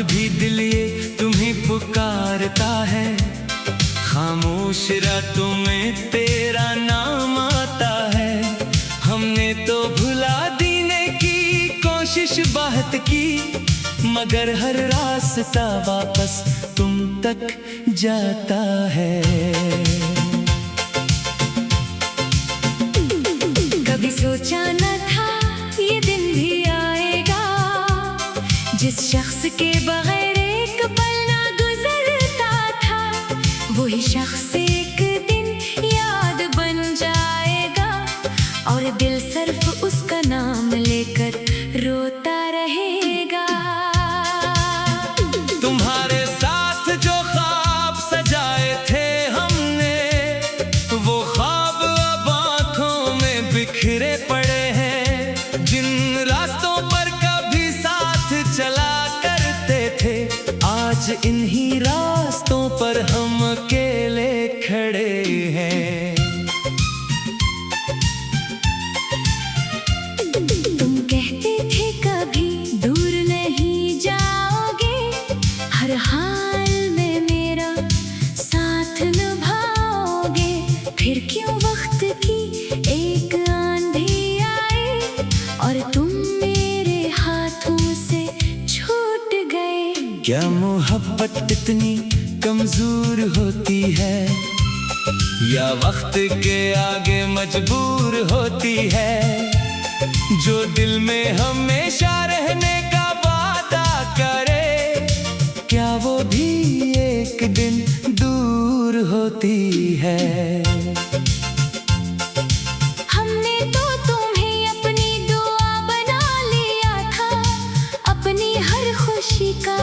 भी दिल ये तुम्हें पुकारता है, खामोश रातों में तेरा नाम आता है। हमने तो भुला देने की कोशिश बहुत की, मगर हर रास्ता वापस तुम तक जाता है। कभी सोचा न था ये दिन भी आएगा, जिस शख्स के बगैर एक पल ना गुजरता था, वही शख्स एक दिन याद बन जाएगा, और दिल सिर्फ उसका नाम लेकर रोता रहेगा। तुम्हारे साथ जो ख्वाब सजाए थे हमने, वो ख्वाब अब आँखों में बिखरे पड़े हैं। जिन रास्तों पर कभी साथ चला करते थे, आज इन्हीं रास्तों पर हम अकेले खड़े हैं। तुम कहते थे कभी दूर नहीं जाओगे, हर हाल में मेरा साथ निभाओगे। फिर क्यों वक्त की एक आंधी आई, और तुम मेरे हाथों से छूट गए। क्या मोहब्बत इतनी कमजोर होती है, या वक्त के आगे मजबूर होती है? जो दिल में हमेशा रहने का वादा करे, क्या वो भी एक दिन दूर होती है? हमने तो तुम्हें अपनी दुआ बना लिया था, अपनी हर खुशी का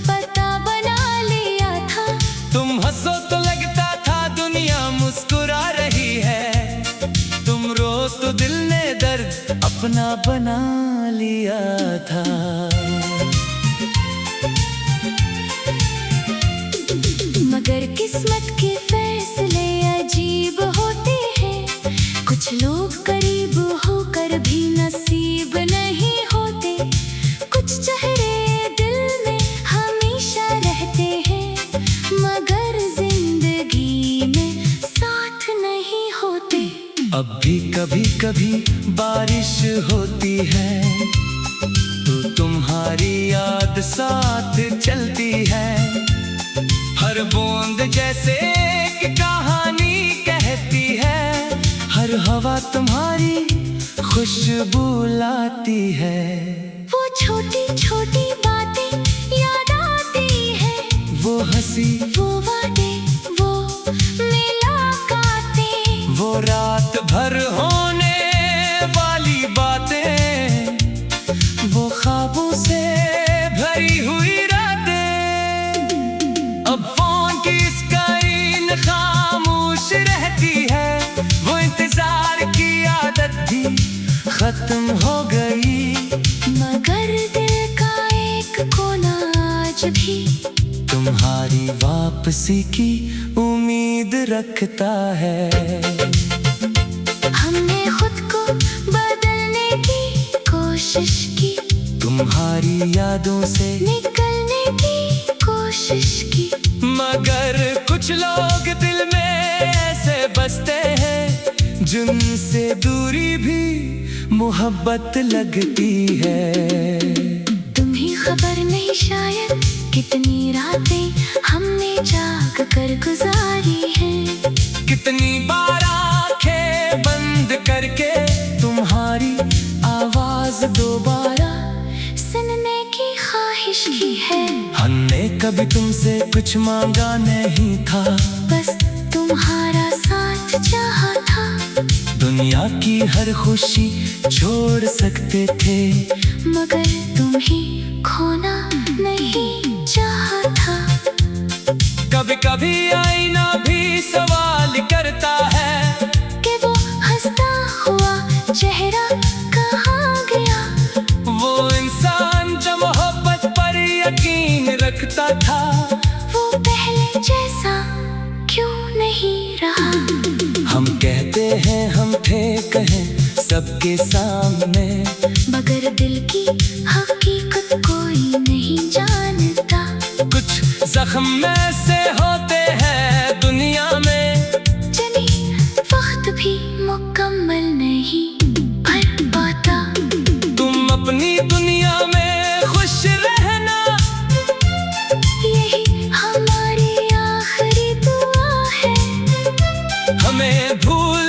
पता बना लिया था। तुम हंसो तो लगता था दुनिया मुस्कुरा रही है, तुम रो तो दिल ने दर्द अपना बना लिया था। मगर किस्मत के फैसले अजीब होते हैं, कुछ लोग करीब होकर भी नसीब नहीं होते। कुछ चेहरे दिल में हमेशा रहते हैं, मगर जिंदगी में साथ नहीं होते। अब भी कभी कभी बारिश होती है, तो तुम्हारी याद साथ चलती है। हर बूंद जैसे एक कहानी कहती है, हर हवा तुम्हारी खुशबू लाती है। वो छोटी छोटी बातें याद आती है, वो हंसी, वो वादे, वो मुलाकातें, वो रात भर होने वाली बातें, वो ख्वाबों से भरी हुई रातें। अब फोन की स्क्रीन खामोश रहती है, वो इंतजार की आदत भी खत्म हो गई। मगर दिल का एक कोना आज भी तुम्हारी वापसी की उम्मीद रखता है। हमने खुद को बदलने की कोशिश की, तुम्हारी यादों से निकलने की कोशिश की, मगर कुछ लोग दिल में ऐसे बसते हैं, जिनसे दूरी भी मोहब्बत लगती है। तुम्हें खबर नहीं शायद कितनी रातें हमने जाग कर गुजारी हैं। कितनी बार आंखें बंद करके तुम्हारी आवाज दोबारा सुनने की ख्वाहिश की है। हमने कभी तुमसे कुछ मांगा नहीं था, बस तुम्हारा साथ चाहा था। दुनिया की हर खुशी छोड़ सकते थे, मगर तुम्हें खोना नहीं चाहा था। कभी कभी आईना भी सवाल करता है, कि वो हंसता हुआ चेहरा कहाँ गया। वो इंसान जो मोहब्बत पर यकीन रखता था, वो पहले जैसा क्यों नहीं रहा। हम कहते हैं हम थे कहें सबके सामने, मगर दिल की हकीकत कोई नहीं जानता।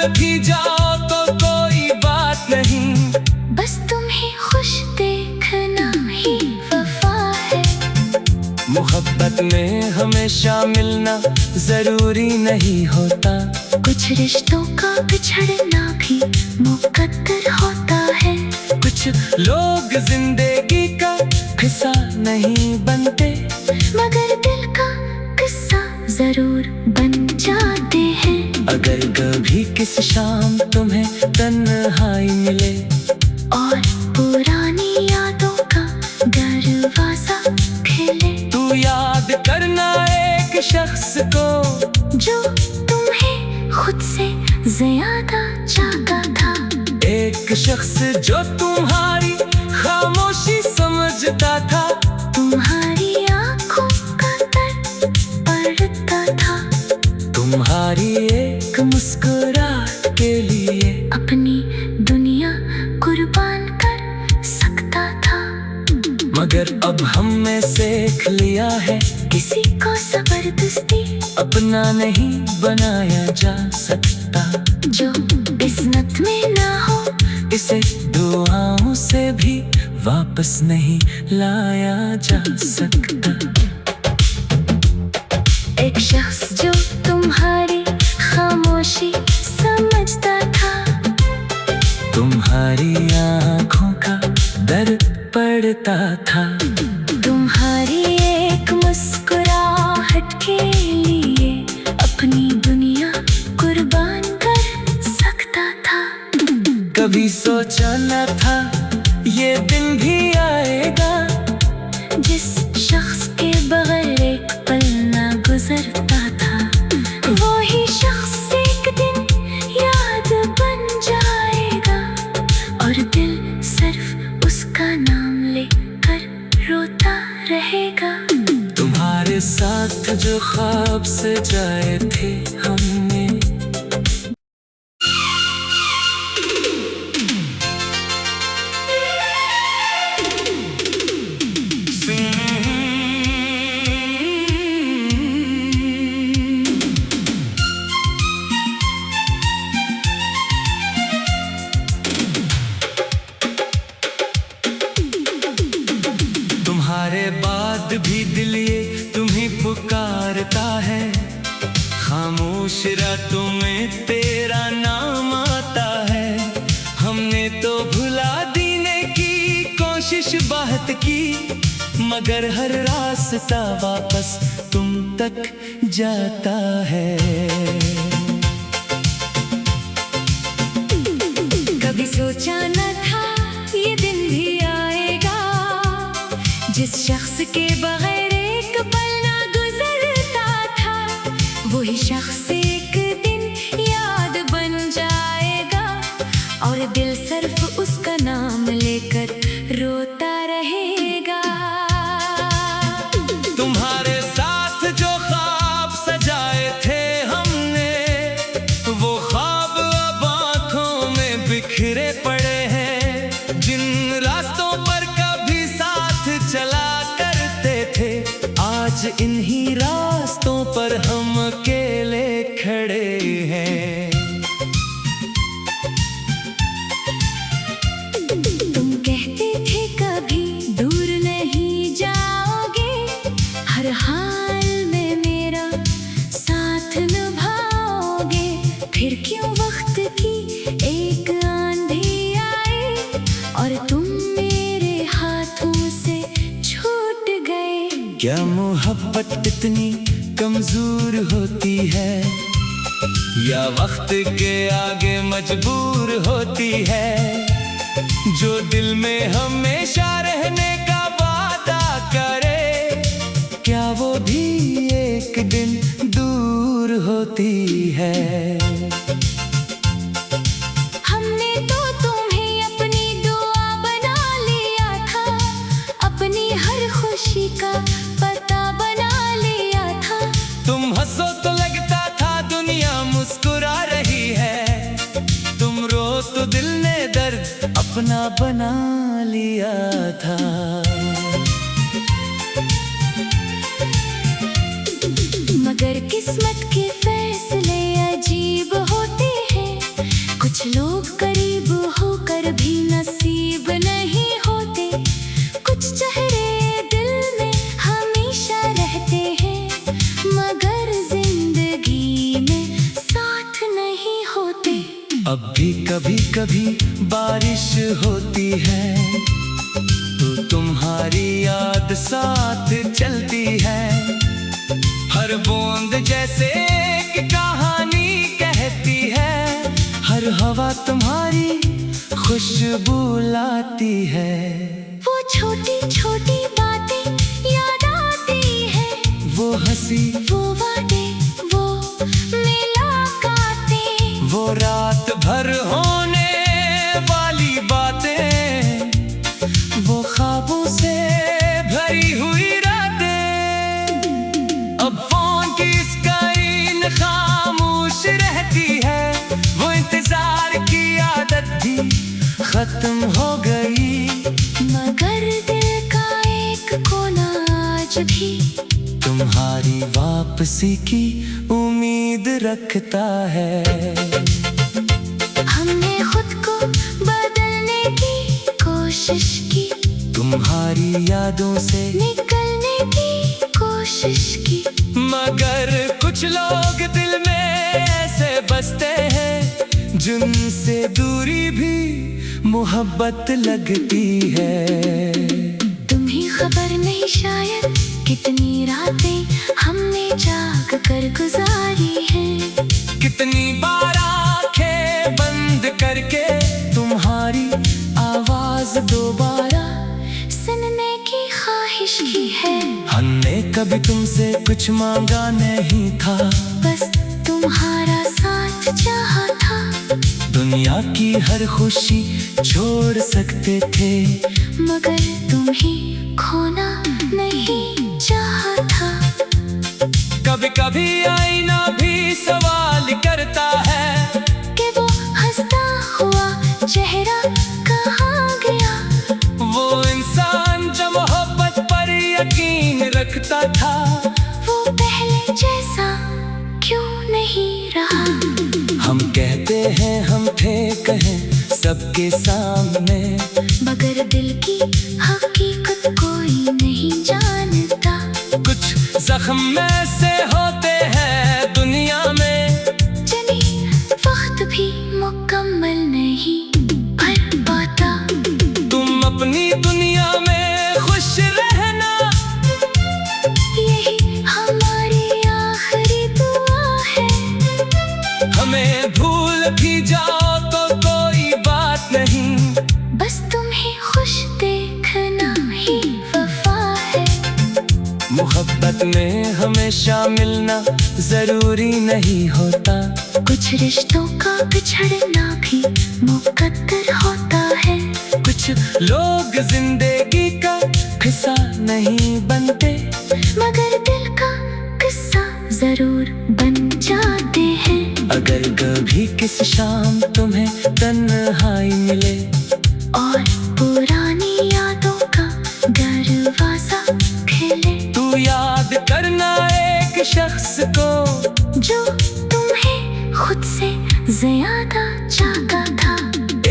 भी जाओ तो कोई बात नहीं, बस तुम्हें खुश देखना ही वफा है। मोहब्बत में हमेशा मिलना जरूरी नहीं होता, कुछ रिश्तों का बिछड़ना भी मुकद्दर होता है। कुछ लोग जिंदगी का हिस्सा नहीं बनते, मगर दिल का किस्सा जरूर बन जाते हैं। अगर कभी किसी शाम तुम्हें तन्हाई मिले और पुरानी यादों का दरवाजा खेले, तू याद करना एक शख्स को जो तुम्हें खुद से ज्यादा चाहता था। एक शख्स जो तुम्हारी खामोशी समझता था, तुम्हारी आंखों का दर्द पढ़ता था, तुम्हारी एक मुस्कुराहट के लिए अपनी दुनिया कुर्बान कर सकता था। मगर अब हमने सीख लिया है, किसी को जबरदस्ती अपना नहीं बनाया जा सकता। जो किस्मत में ना हो, इसे दुआओं से भी वापस नहीं लाया जा सकता। एक शख्स जो तुम्हारी खामोशी समझता था, तुम्हारी आँखों का दर्द पड़ता था, तुम्हारी एक मुस्कुराहट के लिए अपनी दुनिया कुर्बान कर सकता था। कभी सोचा न था ये दिन भी आएगा, जिस शख्स के बगैर एक पल ना गुजरता था, वो ही शख्स एक दिन याद बन जाएगा, और दिल सिर्फ उसका नाम लेकर रोता रहेगा। तुम्हारे साथ जो ख्वाब सजाए थे हमने, तुम्हारे बाद भी दिल ये तुम्हें पुकारता है, खामोश रातों में तेरा नाम आता है। हमने तो भुला देने की कोशिश बहुत की, मगर हर रास्ता वापस तुम तक जाता है। कभी सोचा न था ये दिन भी आएगा, जिस शख्स के बगैर एक पल ना गुजरता था, वही शख्स एक दिन याद बन जाएगा, और दिल सिर्फ उसका नाम लेकर रोता रहेगा। तुम्हारे साथ जो ख्वाब सजाए थे हमने, वो ख्वाब अब आँखों में बिखरे पड़े हैं। जिन रास्तों पर कभी साथ चला करते थे, आज इन्हीं रास्तों पर हम अकेले खड़े हैं। तुम कहते थे कभी दूर नहीं जाओगे, हर हाल में मेरा साथ निभाओगे। फिर क्यों वक्त की एक आंधी आई, और तुम मेरे हाथों से छूट गए। क्या मोहब्बत इतनी कमजोर होती है, या वक्त के आगे मजबूर होती है? जो दिल में हमेशा रहने का वादा करे, क्या वो भी एक दिन दूर होती है? हमने तो तुम्हें अपनी दुआ बना लिया था, अपनी हर खुशी का पता बना लिया था। तुम हंसो तो लगता था दुनिया मुस्कुरा रही है, तुम रो तो दिल ने दर्द अपना बना लिया था। मगर किस्मत के फैसले अजीब होते हैं, अब भी कभी कभी बारिश होती है तो तुम्हारी याद साथ चलती है। हर बूंद जैसे एक कहानी कहती है, हर हवा तुम्हारी खुशबू लाती है। वो छोटी छोटी बातें याद आती है, वो हंसी, वो वादे, वो मुलाकातें, वो रात भर होने वाली बातें, वो ख्वाबों से भरी हुई रातें। अब फोन की स्क्रीन खामोश रहती है, वो इंतजार की आदत भी खत्म हो गई। मगर दिल का एक कोना आज भी तुम्हारी वापसी की उम्मीद रखता है। हमने खुद को बदलने की कोशिश की, तुम्हारी यादों से निकलने की कोशिश की, मगर कुछ लोग दिल में ऐसे बसते हैं जिनसे दूरी भी मोहब्बत लगती है। तुम्हें खबर नहीं शायद कितनी रातें हमने जाग कर गुजारी हैं। कितनी बार आंखें बंद करके तुम्हारी आवाज दोबारा सुनने की ख्वाहिश की है। हमने कभी तुमसे कुछ मांगा नहीं था, बस तुम्हारा साथ चाहा था। दुनिया की हर खुशी छोड़ सकते थे, मगर तुम्हें खोना नहीं चाहा था। कभी कभी आईना भी सवाल करता है कि वो हंसता हुआ चेहरा कहाँ गया। वो इंसान जो मोहब्बत पर यकीन रखता था, वो पहले जैसा क्यों नहीं रहा। हम कहते हैं हम थे कहें सबके सामने, मगर दिल की हकीकत कोई नहीं जानता। कुछ जख्म ऐसे होते हैं दुनिया में, जिन्हें वक्त भी मुकम्मल नहीं भर पाता। तुम अपनी दुनिया में खुश रहना, यही हमारी आखिरी दुआ है। हमें भूल भी जाओ तो कोई बात नहीं, बस तुम्हें खुश देखना ही वफा है। मोहब्बत में हमेशा मिलना जरूरी नहीं होता, कुछ रिश्तों का बिछड़ना भी मुकद्दर होता है। कुछ लोग जिंदगी का हिस्सा नहीं बनते, मगर दिल का किस्सा जरूर बन जाते हैं। अगर कभी किसी शाम तुम्हें तन्हाई मिले और पुरानी यादों का दरवाजा खोले, तू याद करना एक शख्स को जो तुम्हें खुद से ज्यादा चाहता था।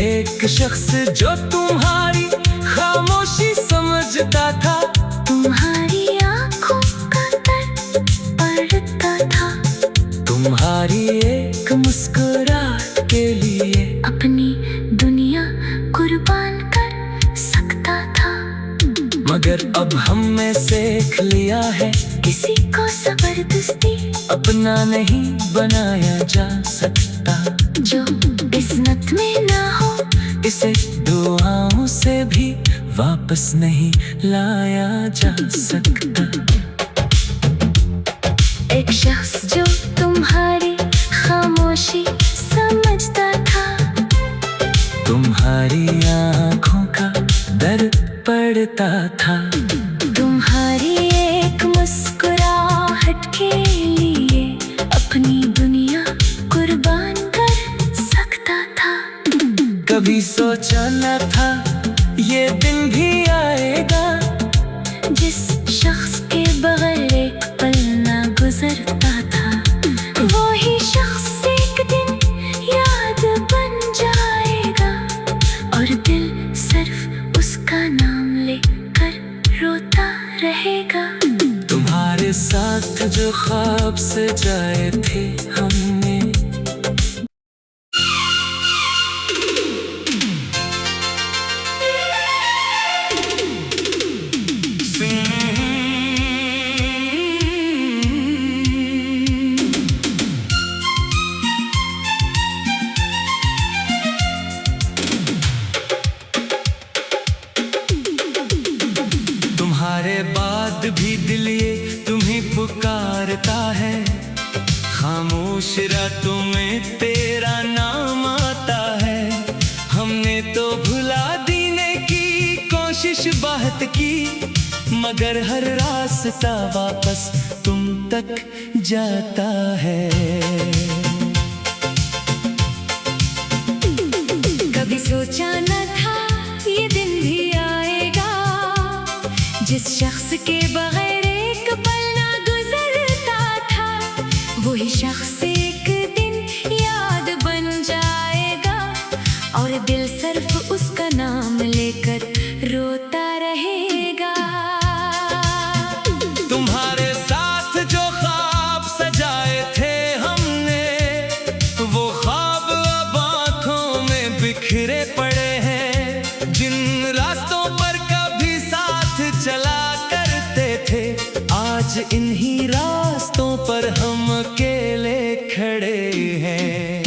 एक शख्स जो तुम्हारी खामोशी समझता था, तुम्हारी आंखों का दर्द पढ़ता था। तुम्हारी एक मुस्कुराहट के लिए अपनी दुनिया कुर्बान कर सकता था। मगर अब हमने सीख लिया है किसी को जबरदस्ती अपना नहीं बनाया जा सकता। जो किस्मत में ना हो, इसे दुआओं से भी वापस नहीं लाया जा सकता। एक शख्स जो तुम्हारी खामोशी समझता था, तुम्हारी आँखों का दर्द पड़ता था। तुम्हारी एक मुस्कुराहट के लिए अपनी दुनिया कुर्बान कर सकता था। कभी सोचा न था ये दिन भी आएगा, जिस शख्स के बगैर एक पल ना गुजरता था। वो ही शख्स एक दिन याद बन जाएगा, और दिल सिर्फ उसका नाम लेकर रोता रहेगा। तुम्हारे साथ जो ख्वाब सजाए थे हमने, बाद भी दिल ये तुम्हें पुकारता है, खामोश रातों में तेरा नाम आता है। हमने तो भुला देने की कोशिश बहुत की, मगर हर रास्ता वापस तुम तक जाता है। कभी सोचा न था ये दिन भी आएगा, जिस शख्स के बगैर एक पल ना गुजरता था, वही शख्स एक दिन याद बन जाएगा, और दिल सिर्फ उसका नाम लेकर रोता रहेगा। तुम्हारे साथ जो ख्वाब सजाए थे हमने, वो ख्वाब अब आँखों में बिखरे पड़े हैं। जिन रास्तों पर कभी साथ चला करते थे, आज इन्हीं रास्तों पर हम अकेले खड़े हैं।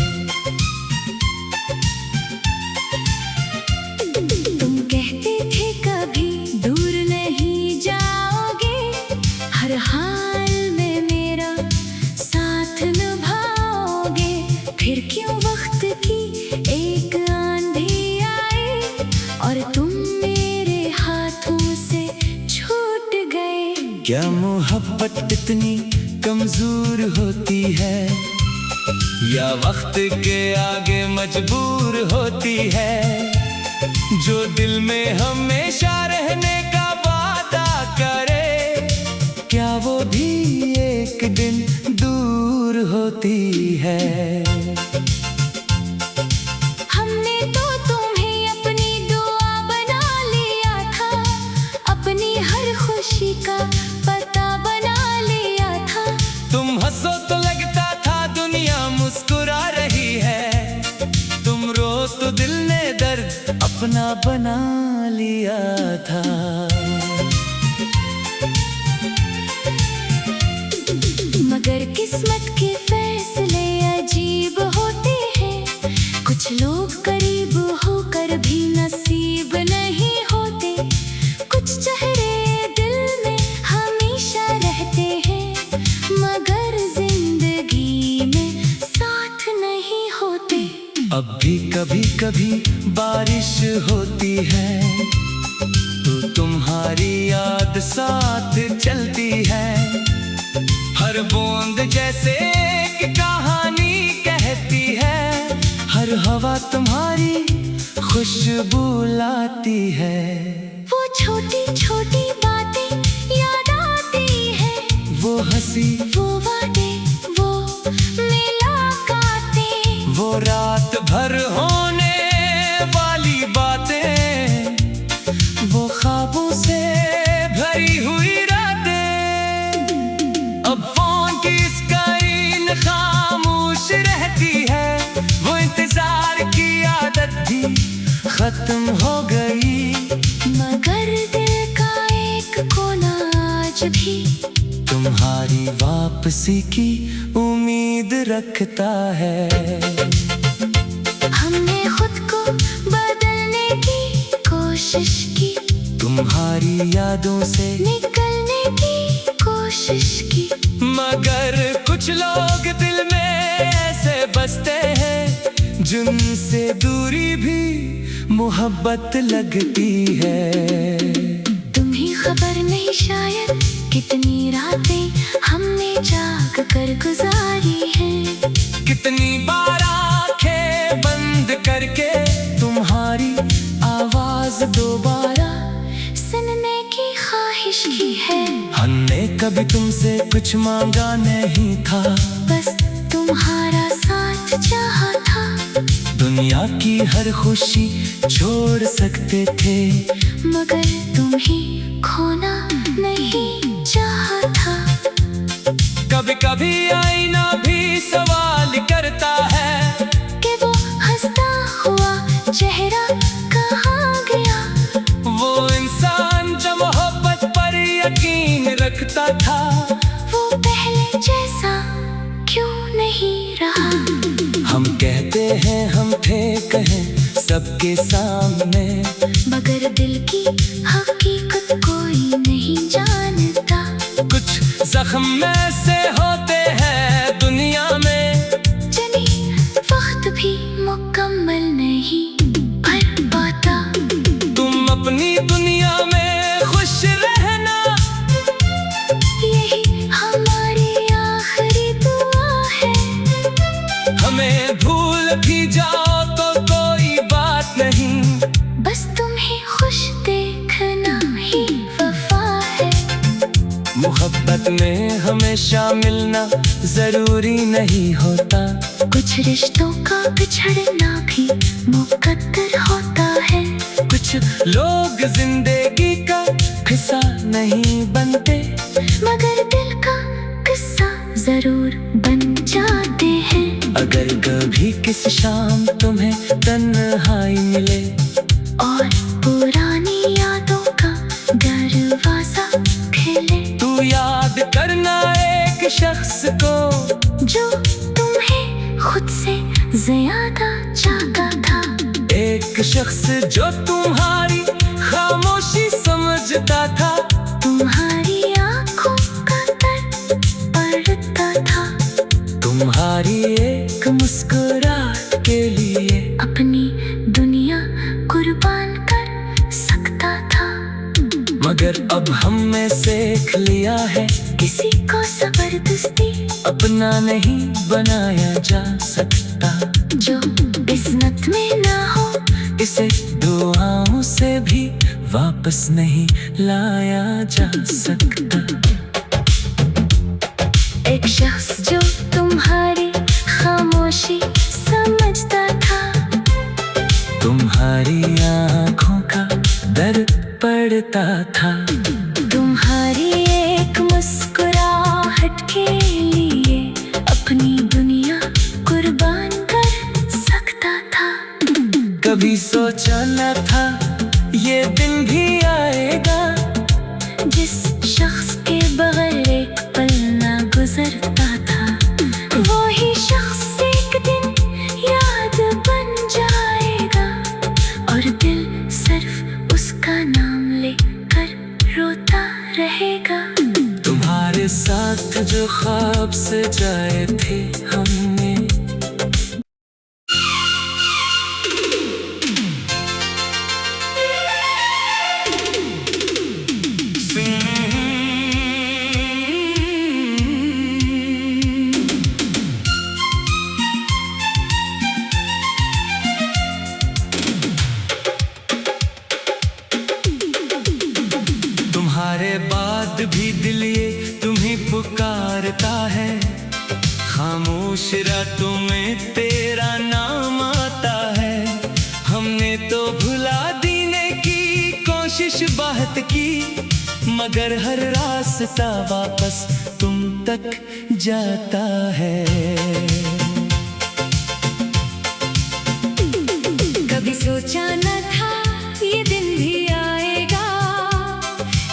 तुम कहते थे कभी दूर नहीं जाओगे, हर हाल में मेरा साथ निभाओगे। फिर क्यों वक्त की एक आंधी आई, और तुम मेरे हाथों से छूट गए। क्या मोहब्बत इतनी कमजोर होती है, या वक्त के आगे मजबूर होती है? जो दिल में हमेशा रहने का वादा करे, क्या वो भी एक दिन दूर होती है? हमने तो तुम्हें अपनी दुआ बना लिया था, अपनी हर खुशी का पता बना लिया था। तुम हंसो तो लगता था दुनिया मुस्कुरा रही है, तुम रो तो दिल ने दर्द अपना बना लिया था। मगर किस्मत के फैसले अजीब होते हैं, कुछ लोग करीब होकर भी नसीब नहीं होते। कुछ चेहरे दिल में हमेशा रहते हैं, मगर जिंदगी में साथ नहीं होते। अब भी कभी कभी बारिश होती है, तो तुम्हारी याद साथ चलती है। हर बूंद जैसे एक कहानी कहती है, हर हवा तुम्हारी खुशबू लाती है। वो छोटी छोटी बातें याद आती है, वो हंसी, वो वादे, वो मुलाकातें, वो रात भर होने वाली बातें, वो ख्वाबों से भरी हुई रातें। अब फोन की स्क्रीन खामोश रहती है, वो इंतजार की आदत भी खत्म हो गई। मगर दिल का एक कोना आज भी तुम्हारी वापसी की उम्मीद रखता है। हमने खुद को बदलने की कोशिश की, तुम्हारी यादों से निकलने की कोशिश की, मगर कुछ लोग दिल में ऐसे बसते हैं, जिनसे दूरी भी मोहब्बत लगती है। तुम्हें खबर नहीं शायद कितनी रातें हमने जाग कर गुजारी हैं। कितनी बार आंखें बंद करके तुम्हारी आवाज दोबारा सुनने की ख्वाहिश की है। हमने कभी तुमसे कुछ मांगा नहीं था, बस तुम्हारा साथ चाहा था। दुनिया की हर खुशी छोड़ सकते थे, मगर तुम्हें खोना नहीं चाहा था। कभी कभी आईना भी सवाल करता है कि वो हंसता हुआ चेहरा कहाँ गया। वो इंसान जो मोहब्बत पर यकीन रखता था, वो पहले जैसा क्यों नहीं रहा। हम कहते हैं हम थे कहें सबके सामने, मगर दिल की हकीकत कोई नहीं जानता। हमेशा मिलना जरूरी नहीं होता। कुछ रिश्तों का बिछड़ना भी मुकद्दर होता है। कुछ लोग जिंदगी का हिस्सा नहीं बनते, मगर दिल का किस्सा जरूर बन जाते हैं। अगर कभी किसी शाम तुम्हें तन्हाई मिले और पुरानी यादों का दरवाजा खेले, तू याद करना एक शख्स को जो तुम्हें खुद से ज्यादा चाहता था। एक शख्स जो तुम्हारी खामोशी समझता था, तुम्हारी आंखों का दर्द पढ़ता था, तुम्हारी एक मुस्कुराहट के लिए अपनी दुनिया कुर्बान कर सकता था। मगर अब हमने सीख लिया है किसी को जबरदस्ती अपना नहीं बनाया जा सकता। जो किस्मत में ना हो इसे दुआओं से भी वापस नहीं लाया जा सकता। एक शख्स जो तुम्हारी खामोशी समझता था, तुम्हारी आँखों का दर्द पड़ता था, तुम्हारी एक मुस्कुराहट के लिए अपनी दुनिया कुर्बान कर सकता था। कभी सोचा न था ये दिन भी आएगा, जिस शख्स के बगैर एक पल ना गुजरता था, वही शख्स एक दिन याद बन जाएगा और दिल सिर्फ उसका नाम लेकर रोता रहेगा। तुम्हारे साथ जो ख्वाब सजाए थे हमने, तुम्हारे बाद भी दिल ये तुम्हें पुकारता है। खामोश रातों में तेरा नाम आता है। हमने तो भुला देने की कोशिश बहुत की, मगर हर रास्ता वापस तुम तक जाता है। कभी सोचा न था ये दिन भी आएगा,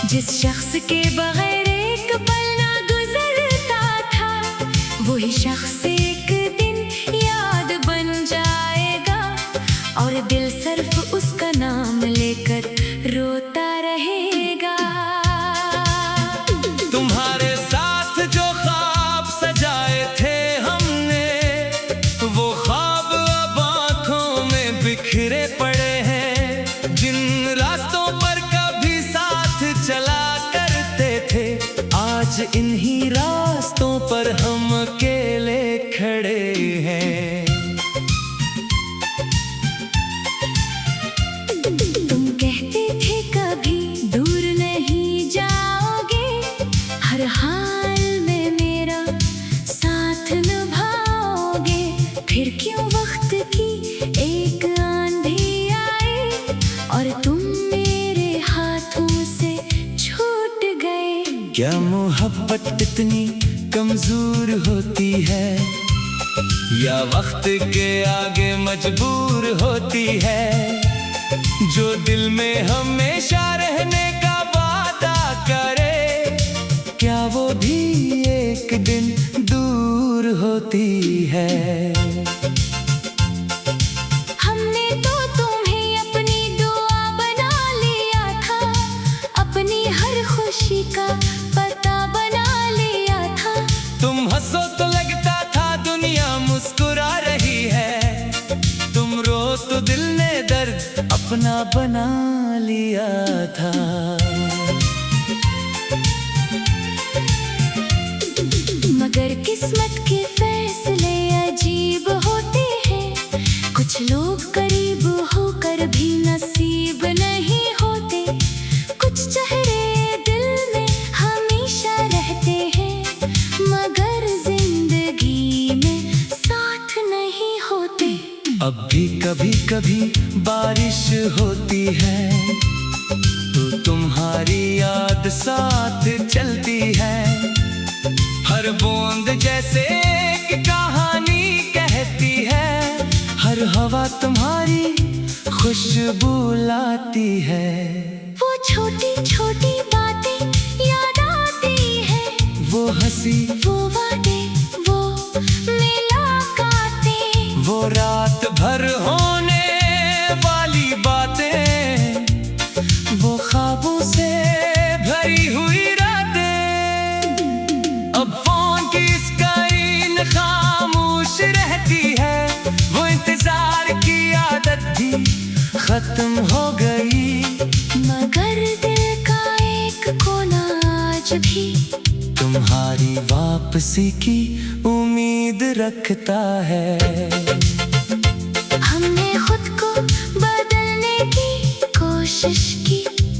जिस शख्स के बगैर एक पल ना गुजरता था, वही शख्स एक दिन याद बन जाएगा और दिल सिर्फ उसका नाम लेकर रोता रहेगा। तुम्हारे साथ जो ख्वाब सजाए थे हमने, वो ख्वाब अब आँखों में बिखरे पड़े हैं। जिन रास्तों पर कभी साथ चला करते थे, आज इन्हीं रास्तों पर हम अकेले खड़े हैं। तुम कहते थे कभी दूर नहीं जाओगे, हर हाल में मेरा साथ निभाओगे। फिर क्यों वक्त की एक आंधी आई और तुम मेरे हाथों से छूट गए। क्या मोहब्बत इतनी कमजोर होती है, या वक्त के आगे मजबूर होती है? जो दिल में हमेशा रहने का वादा करे, क्या वो भी एक दिन दूर होती है? हमने तो तुम्हें अपनी दुआ बना लिया था, अपनी हर खुशी का पता बना लिया था। तुम हंसो तो लगता था दुनिया मुस्कुरा रही है, तुम रो तो दिल ने दर्द अपना बना लिया था। मगर किस्मत के फैसले अजीब होते हैं, कुछ लोग करीब होकर भी नसीब नहीं होते। कुछ चेहरे दिल में हमेशा रहते हैं, कभी कभी बारिश होती है तो तुम्हारी याद साथ चलती है। हर बूंद जैसे एक कहानी कहती है, हर हवा तुम्हारी खुशबू लाती है। वो छोटी छोटी बातें याद आती है, वो हंसी, वो वादे, वो मुलाकातें, वो रात भर होने वाली बातें, वो ख्वाबों से भरी हुई रातें। अब फोन की स्क्रीन खामोश रहती है, वो इंतजार की आदत भी खत्म हो गई। मगर दिल का एक कोना आज भी तुम्हारी वापसी की उम्मीद रखता है। हमने खुद को बदलने की कोशिश की,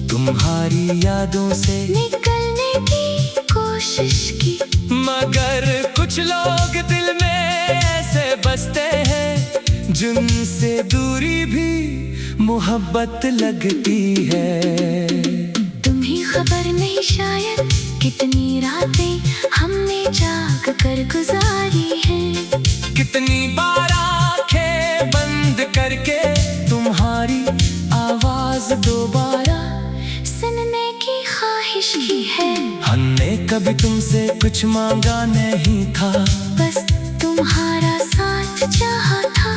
तुम्हारी यादों से निकलने की कोशिश की, मगर कुछ लोग दिल में ऐसे बसते हैं जिनसे दूरी भी मोहब्बत लगती है। तुम्हें खबर नहीं शायद कितनी रातें हमने जाग कर गुजारी हैं। कितनी बार आंखें बंद करके तुम्हारी आवाज दोबारा सुनने की ख्वाहिश की है। हमने कभी तुमसे कुछ मांगा नहीं था, बस तुम्हारा साथ चाहा था।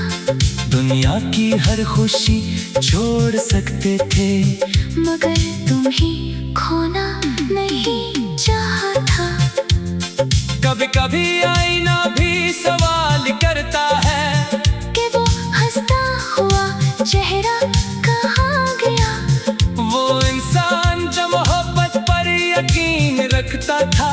दुनिया की हर खुशी छोड़ सकते थे, मगर तुम्हें खोना नहीं चाहा था। कभी कभी आईना भी सवाल करता है कि वो हंसता हुआ चेहरा कहाँ गया। वो इंसान जो मोहब्बत पर यकीन रखता था,